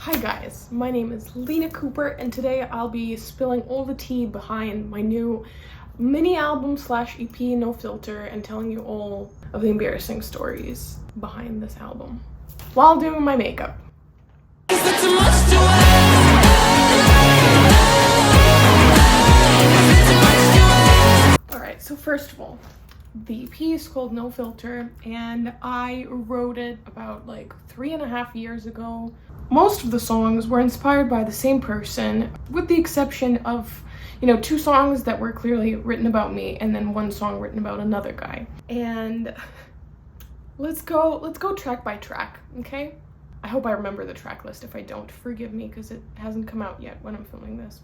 Hi guys, my name is Lina Cooper and today I'll be spilling all the tea behind my new mini album slash EP, No Filter, and telling you all of the embarrassing stories behind this album while doing my makeup. Alright, so first of all, the EP is called No Filter and I wrote it about like 3.5 years ago. Most of the songs were inspired by the same person, with the exception of, two songs that were clearly written about me and then one song written about another guy. And let's go track by track, okay? I hope I remember the track list. If I don't, forgive me because it hasn't come out yet when I'm filming this.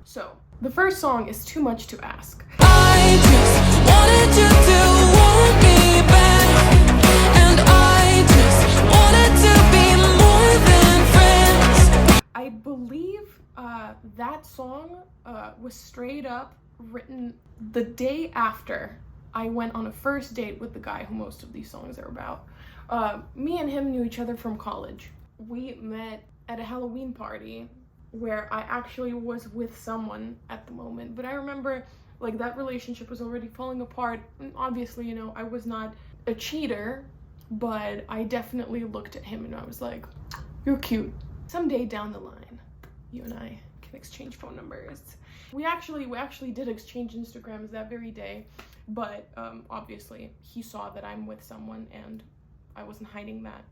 So, the first song is Too Much to Ask. I just wanted you to want me back, and I just wanted to be more than friends. I believe that song was straight up written the day after I went on a first date with the guy who most of these songs are about. Me and him knew each other from college. We met at a Halloween party where I actually was with someone at the moment, but I remember like that relationship was already falling apart. And obviously, I was not a cheater, but I definitely looked at him and I was like, you're cute. Someday down the line, you and I can exchange phone numbers. We actually did exchange Instagrams that very day, but obviously he saw that I'm with someone and I wasn't hiding that,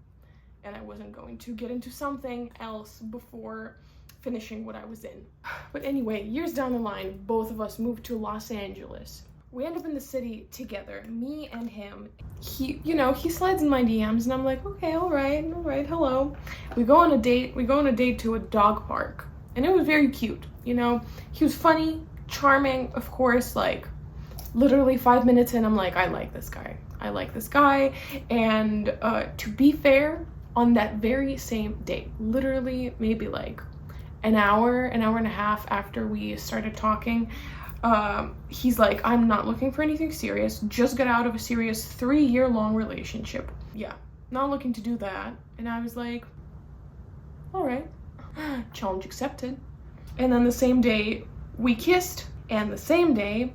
and I wasn't going to get into something else before finishing what I was in. But anyway, years down the line, both of us moved to Los Angeles. We end up in the city together, me and him. He slides in my DMs and I'm like, okay, all right, hello. We go on a date to a dog park, and it was very cute. He was funny, charming, of course. Like literally 5 minutes in, I'm like, I like this guy. And to be fair, on that very same date, literally maybe like an hour and a half after we started talking, he's like, I'm not looking for anything serious, just got out of a serious 3-year-long relationship. Yeah, not looking to do that. And I was like, all right, challenge accepted. And then the same day we kissed, and the same day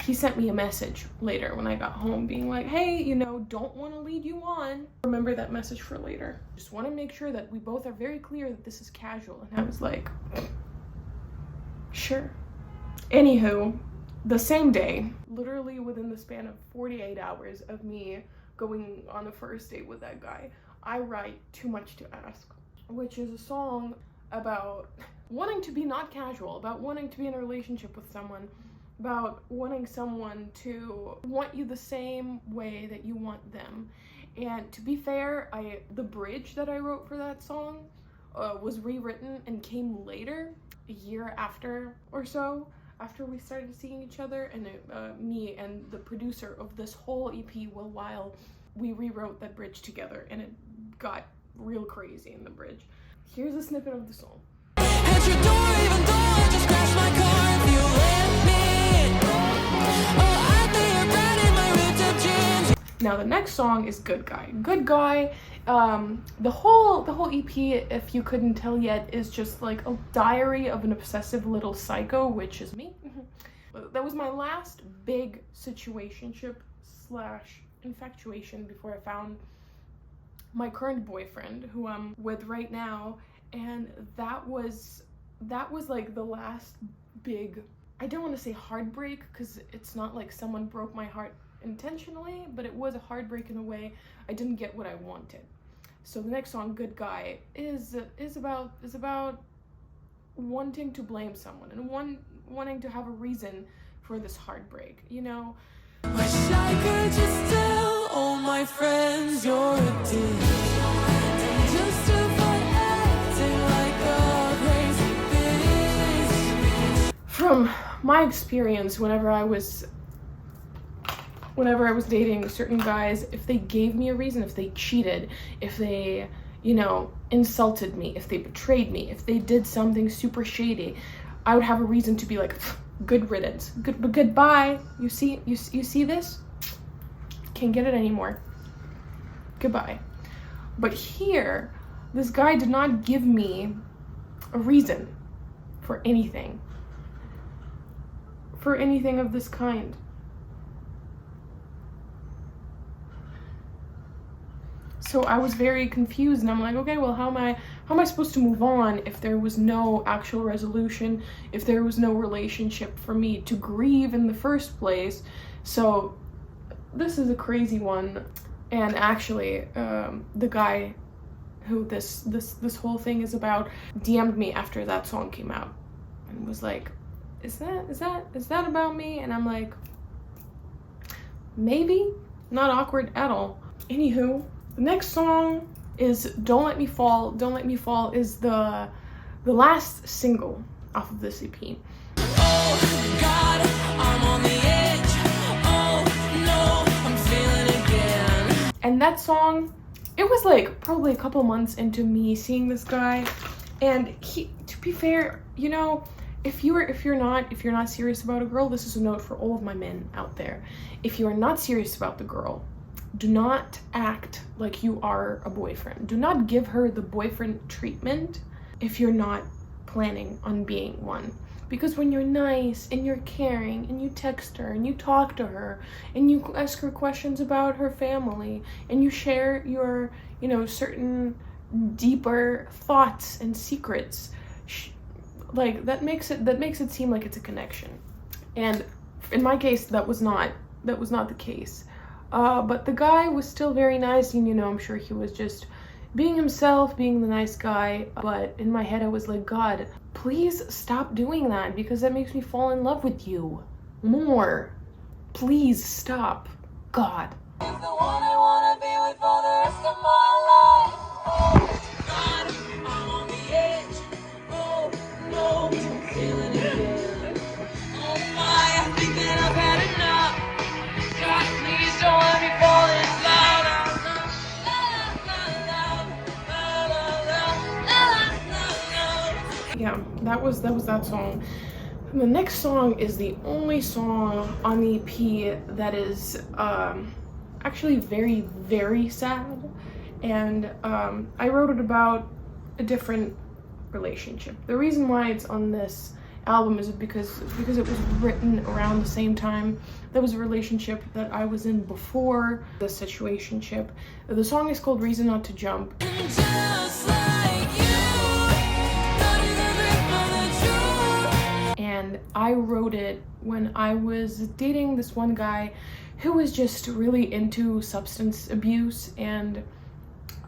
he sent me a message later when I got home being like, hey, don't want to lead you on. Remember that message for later. Just want to make sure that we both are very clear that this is casual. And I was like, sure. Anywho, the same day, literally within the span of 48 hours of me going on a first date with that guy, I write Too Much to Ask, which is a song about wanting to be not casual, about wanting to be in a relationship with someone, about wanting someone to want you the same way that you want them. And to be fair, the bridge that I wrote for that song was rewritten and came later, a year after or so, after we started seeing each other. And me and the producer of this whole EP, Will Weil, we rewrote that bridge together, and it got real crazy in the bridge. Here's a snippet of the song. At your door, even though I just crashed my car, if you let me, oh, I'd be a brand in my ripped up jeans. Now the next song is Good Guy. Good Guy, the whole EP, if you couldn't tell yet, is just like a diary of an obsessive little psycho, which is me. That was my last big situationship slash infatuation before I found my current boyfriend, who I'm with right now. And that was like the last big, I don't want to say heartbreak, because it's not like someone broke my heart intentionally, but it was a heartbreak in a way I didn't get what I wanted. So the next song, Good Guy, is about wanting to blame someone and wanting to have a reason for this heartbreak, Wish I could just tell all my friends you're a dick, and justify acting like a crazy bitch. From my experience, whenever I was dating certain guys, if they gave me a reason, if they cheated, if they, insulted me, if they betrayed me, if they did something super shady, I would have a reason to be like, good riddance, goodbye. You see this? Can't get it anymore. Goodbye. But here, this guy did not give me a reason for anything of this kind. So I was very confused, and I'm like, okay, well, how am I supposed to move on if there was no actual resolution, if there was no relationship for me to grieve in the first place? So this is a crazy one. And actually, the guy who this whole thing is about DM'd me after that song came out and was like, is that about me? And I'm like, maybe. Not awkward at all. Anywho, the next song is Don't Let Me Fall. Don't Let Me Fall is the last single off of this EP. Oh God, I'm on the edge. Oh no, I'm feeling again. And that song, it was like probably a couple months into me seeing this guy, and he, to be fair, you know, if you're not serious about a girl, this is a note for all of my men out there. If you are not serious about the girl, do not act like you are a boyfriend. Do not give her the boyfriend treatment if you're not planning on being one. Because when you're nice and you're caring and you text her and you talk to her and you ask her questions about her family and you share your, you know, certain deeper thoughts and secrets, like that makes it seem like it's a connection. And in my case, that was not the case. But the guy was still very nice, and you know, I'm sure he was just being himself, being the nice guy. But in my head, I was like, God, please stop doing that, because that makes me fall in love with you more. Please stop. God. He's the one I wanna be with for the rest of my life. Oh God, I'm on the edge. Oh no, I'm feeling again. Oh my, I think that I've had enough. God, please don't let me fall in love. Yeah, that was that song. And the next song is the only song on the EP that is actually very, very sad. And I wrote it about a different relationship. The reason why it's on this album is because it was written around the same time. There was a relationship that I was in before the situationship. The song is called Reason Not to Jump. Just like you, got in the grip of the truth. And I wrote it when I was dating this one guy who was just really into substance abuse, and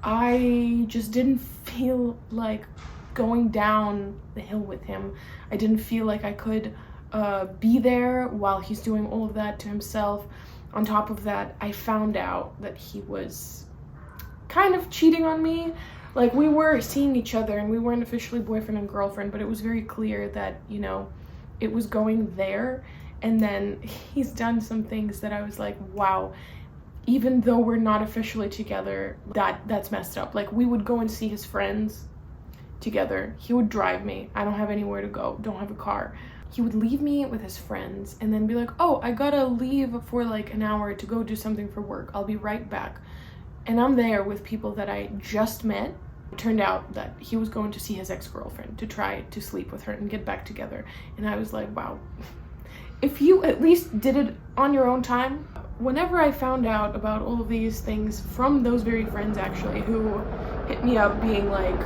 I just didn't feel like going down the hill with him. I didn't feel like I could be there while he's doing all of that to himself. On top of that, I found out that he was kind of cheating on me. Like, we were seeing each other and we weren't officially boyfriend and girlfriend, but it was very clear that, you know, it was going there. And then he's done some things that I was like, wow, even though we're not officially together, that's messed up. Like, we would go and see his friends together. He would drive me. I don't have anywhere to go, don't have a car. He would leave me with his friends and then be like, oh, I gotta leave for like an hour to go do something for work. I'll be right back. And I'm there with people that I just met. It turned out that he was going to see his ex-girlfriend to try to sleep with her and get back together. And I was like, wow, if you at least did it on your own time. Whenever I found out about all of these things from those very friends, actually, who hit me up being like,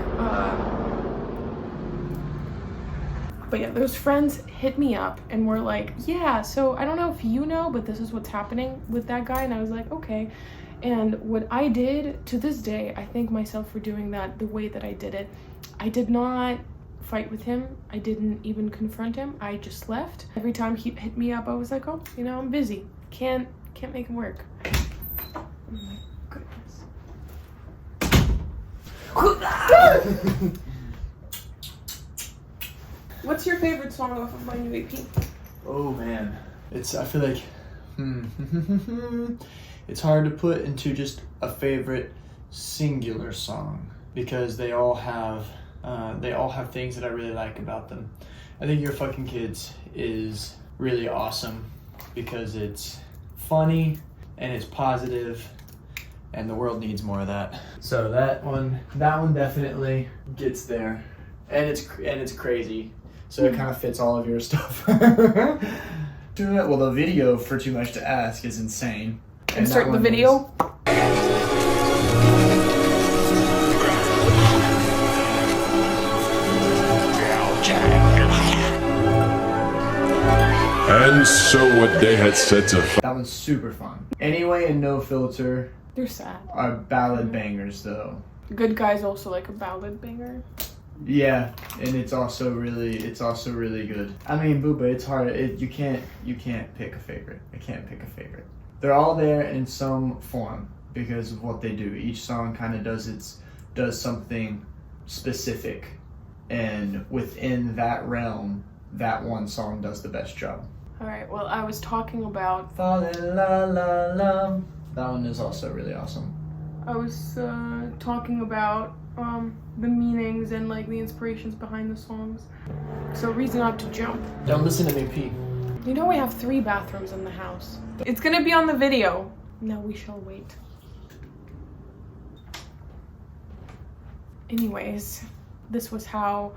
but yeah, those friends hit me up and were like, yeah, so I don't know if you know, but this is what's happening with that guy. And I was like, okay. And what I did, to this day, I thank myself for doing that the way that I did it. I did not fight with him. I didn't even confront him. I just left. Every time he hit me up, I was like, oh, you know, I'm busy. Can't make him work. Oh my goodness. What's your favorite song off of my new EP? Oh man, I feel like, it's hard to put into just a favorite singular song, because they all have things that I really like about them. I think You're Fucking Kids is really awesome because it's funny and it's positive, and the world needs more of that. So that one definitely gets there. and it's crazy. So it kind of fits all of your stuff. Well, the video for Too Much to Ask is insane. Insert the video. And so what they had said to that one's super fun. Anyway and No Filter They're sad. are ballad bangers though. Good Guy's also like a ballad banger. Yeah, and it's also really good. I mean, Booba, it's hard. You can't pick a favorite. I can't pick a favorite. They're all there in some form because of what they do. Each song kind of does something specific, and within that realm, that one song does the best job. All right. Well, I was talking about. Fall in la la la. That one is also really awesome. I was talking about the meanings and like the inspirations behind the songs. So Reason Not to Jump. Don't listen to me pee. You know we have 3 bathrooms in the house. It's gonna be on the video. Now we shall wait. Anyways, this was how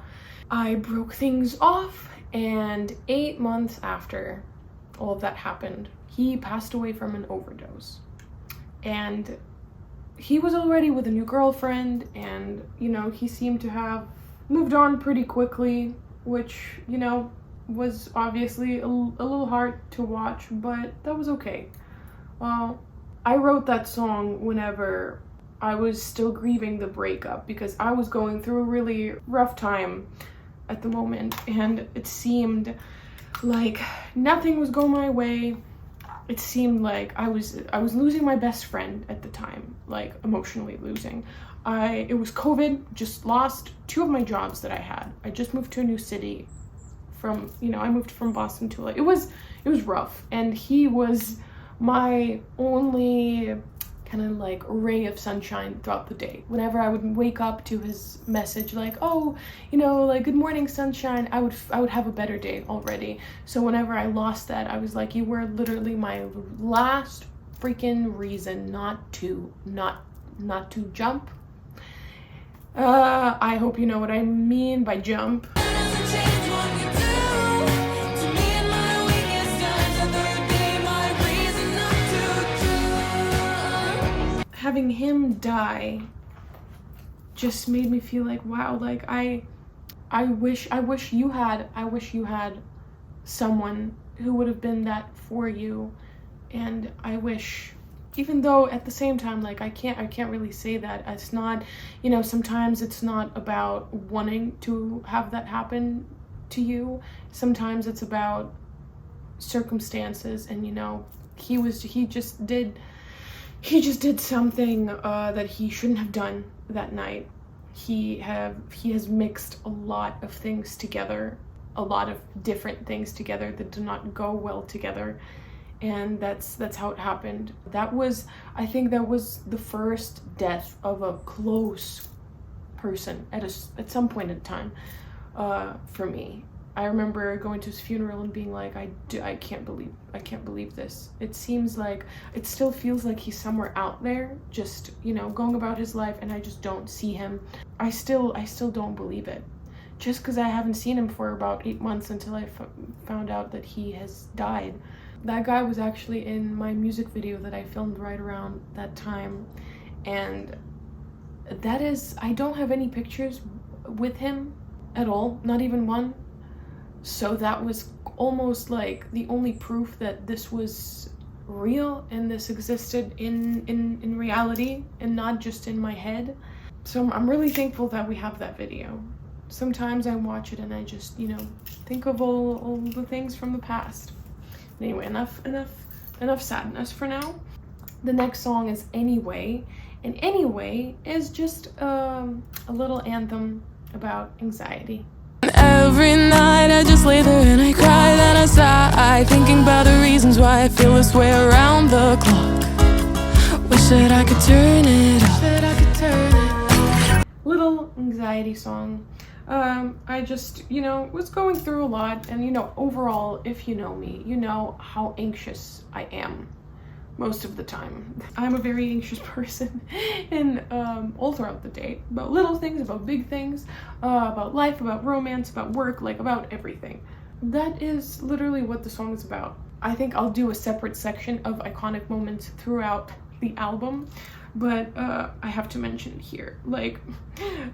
I broke things off, and 8 months after all of that happened, he passed away from an overdose. And he was already with a new girlfriend, and, you know, he seemed to have moved on pretty quickly, which, you know, was obviously a little hard to watch, but that was okay. I wrote that song whenever I was still grieving the breakup, because I was going through a really rough time at the moment, and it seemed like nothing was going my way. It seemed like I was losing my best friend at the time, like emotionally losing. It was COVID, just lost 2 of my jobs that I had. I just moved to a new city from, you know, I moved from Boston to like, it was rough, and he was my only kind of like ray of sunshine throughout the day. Whenever I would wake up to his message like, oh, you know, like, good morning, sunshine, I would have a better day already. So whenever I lost that, I was like, you were literally my last freaking reason not to jump. I hope you know what I mean by jump. Having him die just made me feel like, wow, like I wish you had someone who would have been that for you. And I wish, even though at the same time, like, I can't really say that. It's not, you know, sometimes it's not about wanting to have that happen to you. Sometimes it's about circumstances, and, you know, he just did something that he shouldn't have done that night. He has mixed a lot of things together, a lot of different things together that do not go well together, and that's how it happened. I think that was the first death of a close person at some point in time for me. I remember going to his funeral and being like, I can't believe this. It still feels like he's somewhere out there, just, you know, going about his life, and I just don't see him. I still don't believe it. Just because I haven't seen him for about 8 months until I found out that he has died. That guy was actually in my music video that I filmed right around that time. And I don't have any pictures with him at all, not even one. So that was almost like the only proof that this was real and this existed in reality and not just in my head. So I'm really thankful that we have that video. Sometimes I watch it and I just, you know, think of all the things from the past. Anyway, enough sadness for now. The next song is Anyway, and Anyway is just a little anthem about anxiety. Every night I just lay there and I cry, then I sigh, thinking about the reasons why I feel this way around the clock. Wish that I could turn it off. Little anxiety song. I just, you know, was going through a lot, and, you know, overall, if you know me, you know how anxious I am. most of the time. I'm a very anxious person, and all throughout the day, about little things, about big things, about life, about romance, about work, like about everything. That is literally what the song is about. I think I'll do a separate section of iconic moments throughout the album, but I have to mention it here. Like,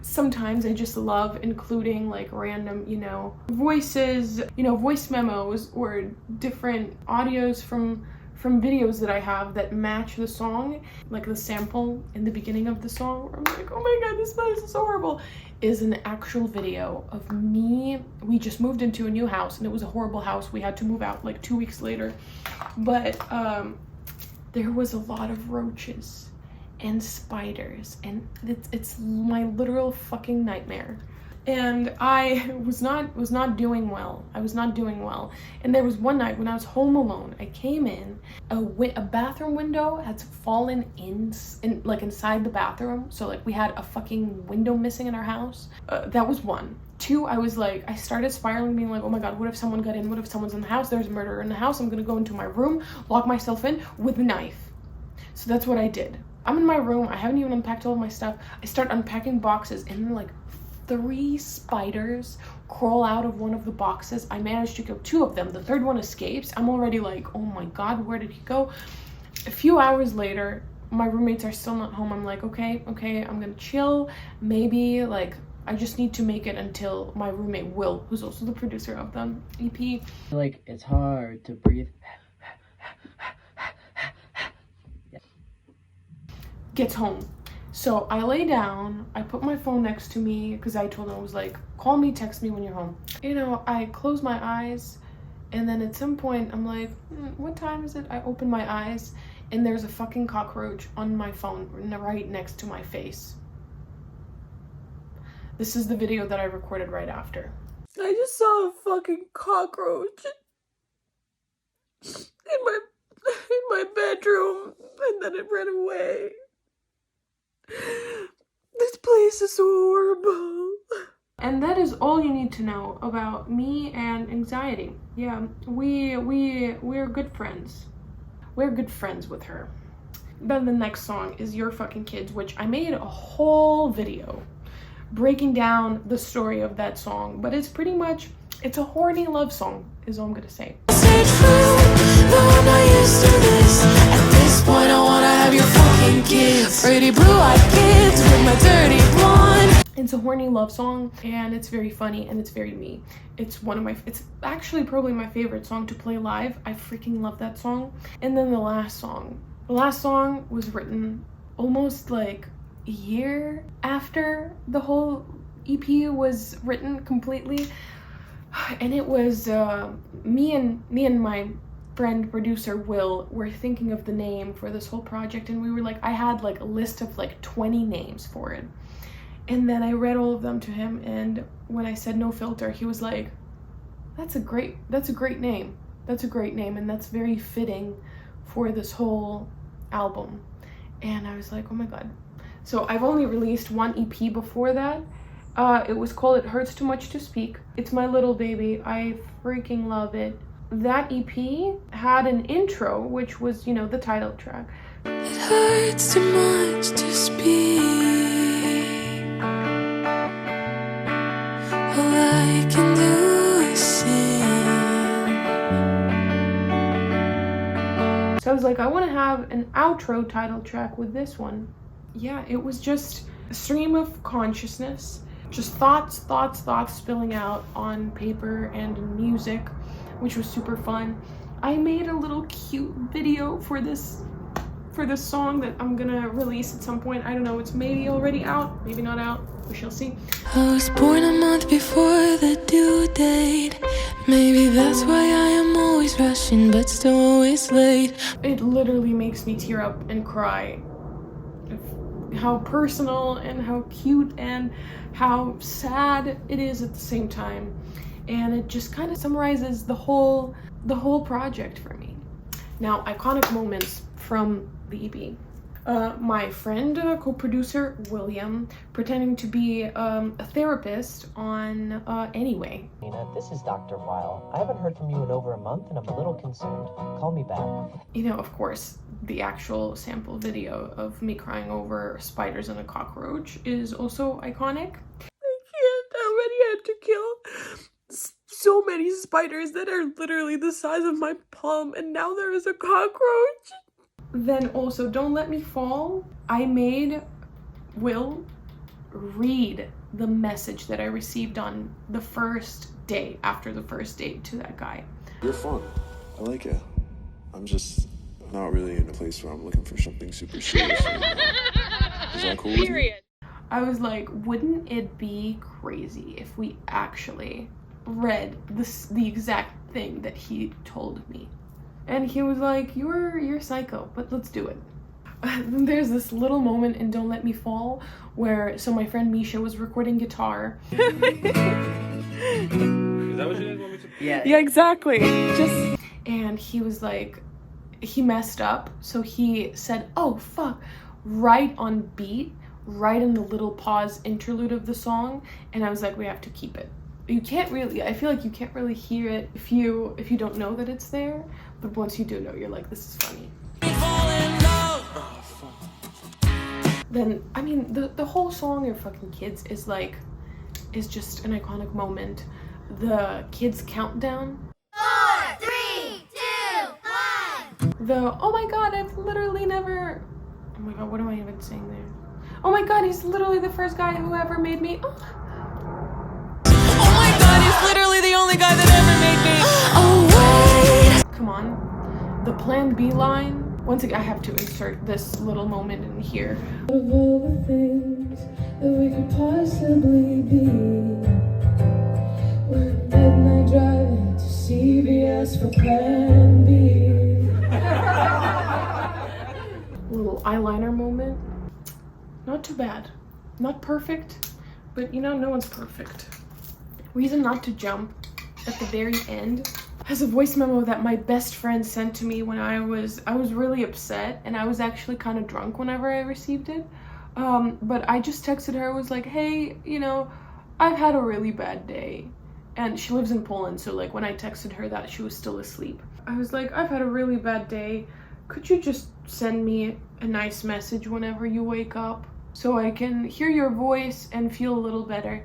sometimes I just love including like random, you know, voices, you know, voice memos or different audios from videos that I have that match the song. Like the sample in the beginning of the song where I'm like, oh my god, this place is so horrible, is an actual video of me. We just moved into a new house and it was a horrible house. We had to move out like 2 weeks later, but there was a lot of roaches and spiders, and it's my literal fucking nightmare. And I was not doing well. I was not doing well. And there was one night when I was home alone. I came in, a bathroom window had fallen in like inside the bathroom. So like we had a fucking window missing in our house. That was one. Two, I started spiraling, being like, oh my god, what if someone got in? What if someone's in the house? There's a murderer in the house. I'm gonna go into my room, lock myself in with a knife. So that's what I did. I'm in my room. I haven't even unpacked all of my stuff. I start unpacking boxes, and then like 3 spiders crawl out of one of the boxes. I managed to kill 2 of them. The third one escapes. I'm already like, oh my god, where did he go? A few hours later, my roommates are still not home. I'm like, okay, I'm gonna chill. Maybe like I just need to make it until my roommate Will, who's also the producer of the EP. Like, it's hard to breathe. Gets home. So I lay down, I put my phone next to me because I told him, I was like, call me, text me when you're home. You know, I close my eyes, and then at some point I'm like, what time is it? I open my eyes and there's a fucking cockroach on my phone right next to my face. This is the video that I recorded right after. I just saw a fucking cockroach in my bedroom, and then it ran away. This place is so horrible. And that is all you need to know about me and anxiety. Yeah, we're good friends. We're good friends with her. Then the next song is Your Fucking Kids, which I made a whole video breaking down the story of that song, but it's pretty much, it's a horny love song, is all I'm gonna say. At this point, I wanna have your fucking kids. Pretty blue-eyed kids with my dirty blonde. It's a horny love song, and it's very funny, and it's very me. It's actually probably my favorite song to play live. I freaking love that song. And then the last song was written almost like a year after the whole EP was written completely. And it was me and my friend producer Will were thinking of the name for this whole project, and we were like, I had like a list of like 20 names for it, and then I read all of them to him, and when I said no filter, he was like, that's a great name, and that's very fitting for this whole album. And I was like, oh my god. So I've only released one EP before that. It was called It Hurts Too Much to Speak. It's my little baby. I freaking love it. That EP had an intro, which was, you know, the title track. It hurts too much to speak. All I can do is sing. So I was like, I want to have an outro title track with this one. Yeah, it was just a stream of consciousness. Just thoughts spilling out on paper and music, which was super fun. I made a little cute video for this song that I'm gonna release at some point. I don't know, it's maybe already out, maybe not out, we shall see. I was born a month before the due date. Maybe that's why I am always rushing, but still always late. It literally makes me tear up and cry. How personal and how cute and how sad it is at the same time, and it just kind of summarizes the whole project for me. Now, iconic moments from the EP. My friend, co-producer William, pretending to be a therapist on Anyway. Lina, this is Dr. Weil. I haven't heard from you in over a month and I'm a little concerned. Call me back. You know, of course, the actual sample video of me crying over spiders and a cockroach is also iconic. I already had to kill so many spiders that are literally the size of my palm, and now there is a cockroach. Then also, Don't Let Me Fall, I made Will read the message that I received on the first day, after the first date, to that guy. You're fun. I like it. I'm just not really in a place where I'm looking for something super serious right now. Is that cool with you? I was like, wouldn't it be crazy if we actually read the exact thing that he told me? And he was like, you're psycho, but let's do it. There's this little moment in Don't Let Me Fall where, so my friend Misha was recording guitar. Is that what you guys want me to? Yeah, exactly. And he was like, he messed up, so he said, oh fuck, right on beat, right in the little pause interlude of the song, and I was like, we have to keep it. You can't really, I feel like you can't really hear it if you don't know that it's there, but once you do know, you're like, this is funny. Then, I mean, the whole song, Your Fucking Kids, is just an iconic moment. The kids countdown. 4, 3, 2, 1. The, oh my god, I've literally never, oh my god, what am I even saying there? Oh my god, he's literally the first guy who ever made me, oh my god, he's literally the only guy that ever made me, oh wait. Come on, the Plan B line. Once again, I have to insert this little moment in here. Of all the things that we could possibly be, we're midnight driving to CVS for Plan B. Little eyeliner moment. Not too bad. Not perfect, but you know, no one's perfect. Reason Not to Jump at the very end has a voice memo that my best friend sent to me when I was really upset, and I was actually kind of drunk whenever I received it. But I just texted her, I was like, hey, you know, I've had a really bad day. And she lives in Poland, so like when I texted her that, she was still asleep. I was like, I've had a really bad day. Could you just send me a nice message whenever you wake up so I can hear your voice and feel a little better?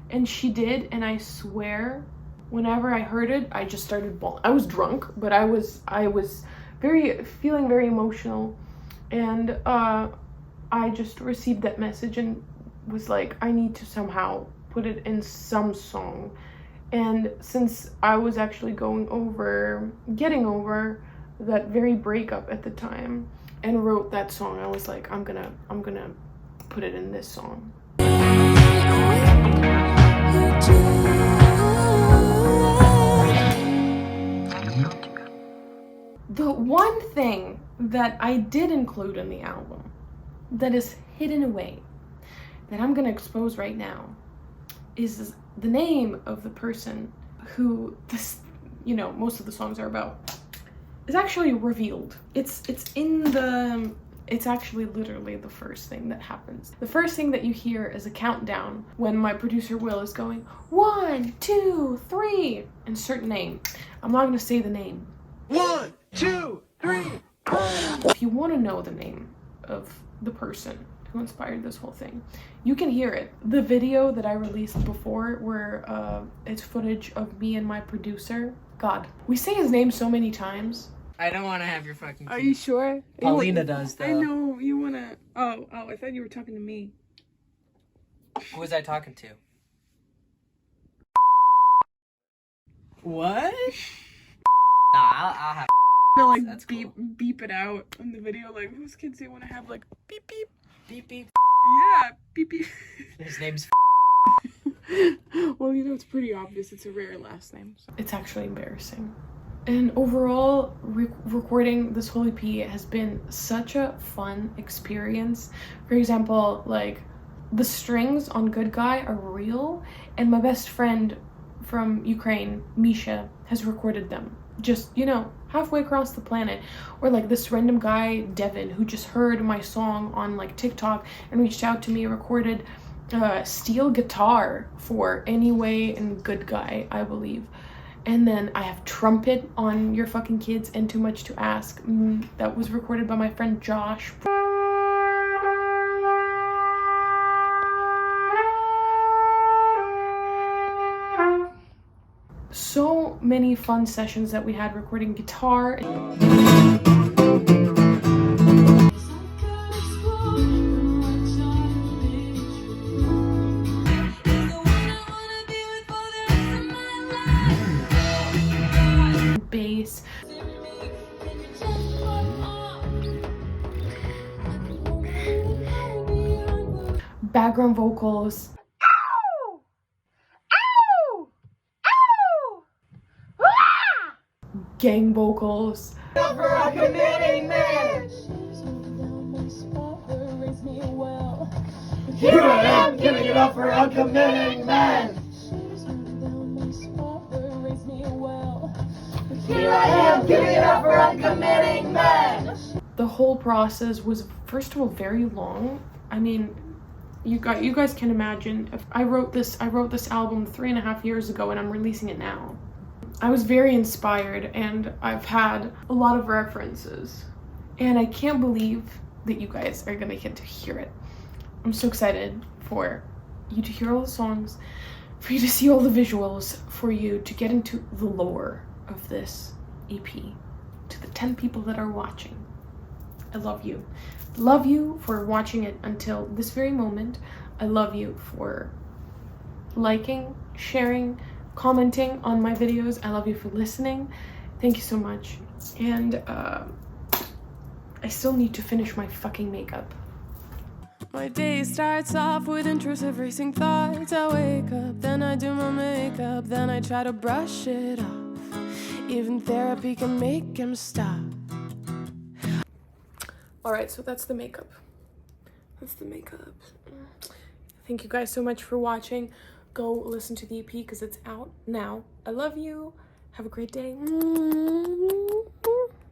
And she did, and I swear, whenever I heard it, I just started bawling. I was drunk, but I was feeling very emotional, and I just received that message and was like, I need to somehow put it in some song. And since I was actually getting over that very breakup at the time, and wrote that song, I was like, I'm gonna put it in this song. The one thing that I did include in the album that is hidden away, that I'm gonna expose right now, is the name of the person who this, you know, most of the songs are about, is actually revealed. It's actually literally the first thing that happens. The first thing that you hear is a countdown when my producer Will is going 1, 2, 3, insert name. I'm not gonna say the name. 1, 2, 3. If you want to know the name of the person who inspired this whole thing, you can hear it. The video that I released before, where it's footage of me and my producer. God, we say his name so many times. I don't want to have your fucking Are you sure? Paulina does, though. I know, you wanna... Oh, I thought you were talking to me. Who was I talking to? What? Nah, I'll have... No, like, That's beep, beep it out in the video. Like, whose kids do you want to have, like, beep, beep? Beep, beep. Yeah, beep, beep. His name's... Well, you know, it's pretty obvious. It's a rare last name. So. It's actually embarrassing. And overall, recording this whole EP has been such a fun experience. For example, like, the strings on Good Guy are real, and my best friend from Ukraine, Misha, has recorded them. Just, you know, halfway across the planet. Or like this random guy, Devin, who just heard my song on like TikTok and reached out to me, recorded steel guitar for Anyway and Good Guy, I believe. And then I have trumpet on Your Fucking Kids and Too Much to Ask. That was recorded by my friend Josh. So many fun sessions that we had recording guitar. Bass. Background vocals. Gang vocals. Here I am, giving it up for uncommitting men. Here I am, giving it up for uncommitting men. The whole process was, first of all, very long. I mean, you guys can imagine. If I wrote this album 3.5 years ago, and I'm releasing it now. I was very inspired, and I've had a lot of references, and I can't believe that you guys are gonna get to hear it. I'm so excited for you to hear all the songs, for you to see all the visuals, for you to get into the lore of this EP. To the 10 people that are watching, I love you. Love you for watching it until this very moment. I love you for liking, sharing, commenting on my videos. I love you for listening. Thank you so much. And I still need to finish my fucking makeup. My day starts off with intrusive racing thoughts. I wake up, then I do my makeup, then I try to brush it off. Even therapy can make him stop. Alright, so that's the makeup. That's the makeup. Thank you guys so much for watching. Go listen to the EP because it's out now. I love you. Have a great day.